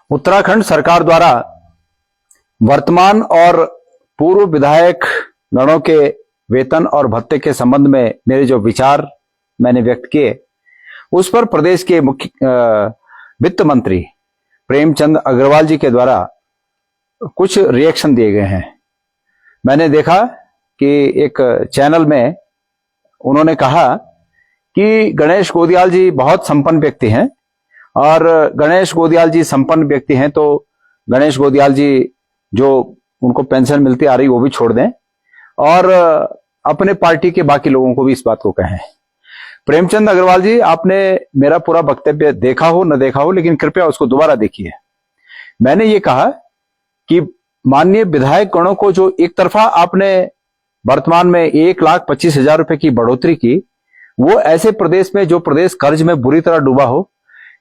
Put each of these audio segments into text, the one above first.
उत्तराखंड सरकार द्वारा वर्तमान और पूर्व विधायक गणों के वेतन और भत्ते के संबंध में मेरे जो विचार मैंने व्यक्त किए, उस पर प्रदेश के मुख्य वित्त मंत्री प्रेमचंद अग्रवाल जी के द्वारा कुछ रिएक्शन दिए गए हैं। मैंने देखा कि एक चैनल में उन्होंने कहा कि गणेश गोदियाल जी बहुत संपन्न व्यक्ति हैं और गणेश गोदियाल जी संपन्न व्यक्ति हैं तो गणेश गोदियाल जी जो उनको पेंशन मिलती आ रही वो भी छोड़ दें और अपने पार्टी के बाकी लोगों को भी इस बात को कहें। प्रेमचंद अग्रवाल जी, आपने मेरा पूरा वक्तव्य देखा हो न देखा हो, लेकिन कृपया उसको दोबारा देखिए। मैंने ये कहा कि माननीय विधायक गणों को जो एक तरफा आपने वर्तमान में 1,25,000 रुपए की बढ़ोतरी की, वो ऐसे प्रदेश में जो प्रदेश कर्ज में बुरी तरह डूबा हो,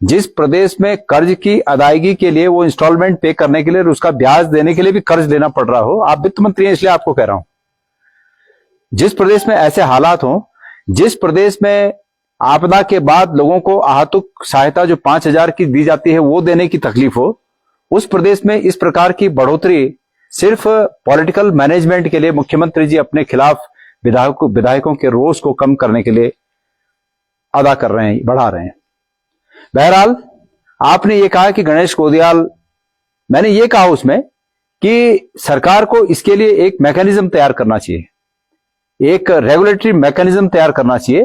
जिस प्रदेश में कर्ज की अदायगी के लिए वो इंस्टॉलमेंट पे करने के लिए उसका ब्याज देने के लिए भी कर्ज लेना पड़ रहा हो। आप वित्त मंत्री हैं इसलिए आपको कह रहा हूं, जिस प्रदेश में ऐसे हालात हो, जिस प्रदेश में आपदा के बाद लोगों को आहतुक सहायता जो 5,000 की दी जाती है वो देने की तकलीफ हो, उस प्रदेश में इस प्रकार की बढ़ोतरी सिर्फ पॉलिटिकल मैनेजमेंट के लिए मुख्यमंत्री जी अपने खिलाफ विधायकों के रोष को कम करने के लिए अदा कर रहे हैं, बढ़ा रहे हैं। बहरहाल आपने ये कहा कि गणेश गोदियाल, मैंने ये कहा उसमें कि सरकार को इसके लिए एक मैकेनिज्म तैयार करना चाहिए, एक रेगुलेटरी मैकेनिज्म तैयार करना चाहिए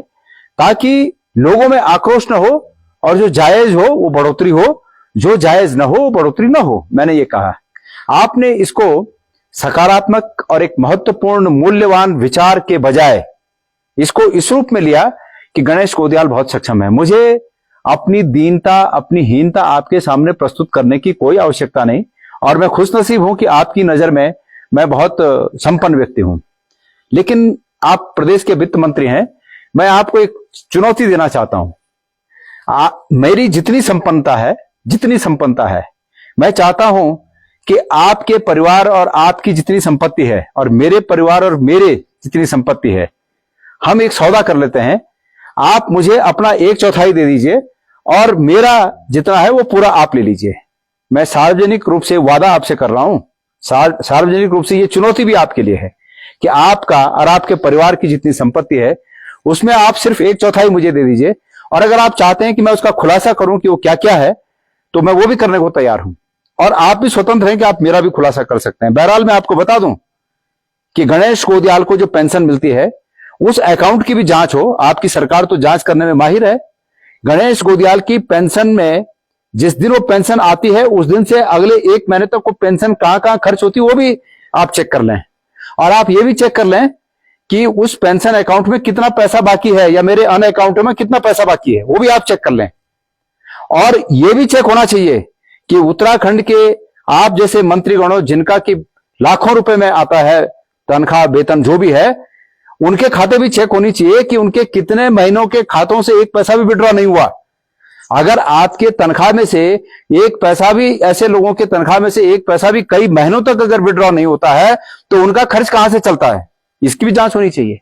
ताकि लोगों में आक्रोश न हो और जो जायज हो वो बढ़ोतरी हो, जो जायज न हो वो बढ़ोतरी न हो। मैंने ये कहा, आपने इसको सकारात्मक और एक महत्वपूर्ण मूल्यवान विचार के बजाय इसको इस रूप में लिया कि गणेश गोदियाल बहुत सक्षम है। मुझे अपनी दीनता, अपनी हीनता आपके सामने प्रस्तुत करने की कोई आवश्यकता नहीं और मैं खुशनसीब हूं कि आपकी नजर में मैं बहुत संपन्न व्यक्ति हूं, लेकिन आप प्रदेश के वित्त मंत्री हैं। मैं आपको एक चुनौती देना चाहता हूं। मेरी जितनी संपन्नता है मैं चाहता हूं कि आपके परिवार और आपकी जितनी संपत्ति है और मेरे परिवार और मेरे जितनी संपत्ति है, हम एक सौदा कर लेते हैं। आप मुझे अपना 1/4 दे दीजिए और मेरा जितना है वो पूरा आप ले लीजिए। मैं सार्वजनिक रूप से वादा आपसे कर रहा हूं, सार्वजनिक रूप से ये चुनौती भी आपके लिए है कि आपका और आपके परिवार की जितनी संपत्ति है उसमें आप सिर्फ 1/4 मुझे दे दीजिए और अगर आप चाहते हैं कि मैं उसका खुलासा करूं कि वो क्या क्या है तो मैं वो भी करने को तैयार हूं और आप भी स्वतंत्र हैं कि आप मेरा भी खुलासा कर सकते हैं। बहरहाल मैं आपको बता दूं कि गणेश गोदियाल को जो पेंशन मिलती है उस अकाउंट की भी जांच हो। आपकी सरकार तो जांच करने में माहिर है। गणेश गोदियाल की पेंशन में जिस दिन वो पेंशन आती है उस दिन से अगले 1 महीने तक वो पेंशन कहां खर्च होती है वो भी आप चेक कर लें और आप ये भी चेक कर लें कि उस पेंशन अकाउंट में कितना पैसा बाकी है या मेरे अन्य अकाउंट में कितना पैसा बाकी है वो भी आप चेक कर लें। और ये भी चेक होना चाहिए कि उत्तराखंड के आप जैसे मंत्रीगणों जिनका कि लाखों रुपए में आता है तनख्वाह वेतन जो भी है, उनके खाते भी चेक होनी चाहिए कि उनके कितने महीनों के खातों से 1 पैसा भी विड्रॉ नहीं हुआ। अगर आपके तनख्वाह में से 1 पैसा भी, ऐसे लोगों के तनख्वाह में से 1 पैसा भी कई महीनों तक अगर विड्रॉ नहीं होता है तो उनका खर्च कहां से चलता है, इसकी भी जांच होनी चाहिए।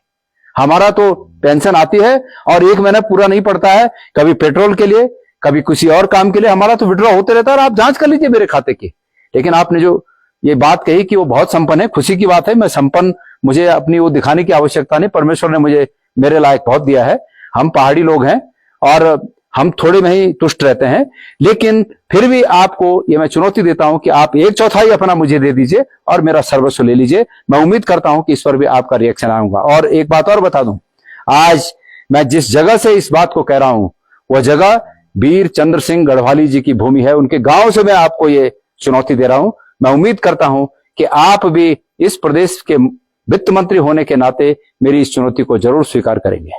हमारा तो पेंशन आती है और 1 महीना पूरा नहीं पड़ता है, कभी पेट्रोल के लिए कभी किसी और काम के लिए हमारा तो विड्रॉ होते रहता है और आप जांच कर लीजिए मेरे खाते की। लेकिन आपने जो ये बात कही कि वो बहुत संपन्न है, खुशी की बात है। मैं संपन्न, मुझे अपनी वो दिखाने की आवश्यकता नहीं, परमेश्वर ने मुझे मेरे लायक बहुत दिया है। हम पहाड़ी लोग हैं और हम थोड़े में ही तुष्ट रहते हैं, लेकिन फिर भी आपको ये मैं चुनौती देता हूं कि आप 1/4 अपना मुझे दे दीजिए और मेरा सर्वस्व ले लीजिए। मैं उम्मीद करता हूं कि इस पर भी आपका रिएक्शन आऊंगा। और एक बात और बता दूं, आज मैं जिस जगह से इस बात को कह रहा हूं वह जगह वीर चंद्र सिंह गढ़वाली जी की भूमि है। उनके गांव से मैं आपको ये चुनौती दे रहा हूं। मैं उम्मीद करता हूं कि आप भी इस प्रदेश के वित्त मंत्री होने के नाते मेरी इस चुनौती को जरूर स्वीकार करेंगे।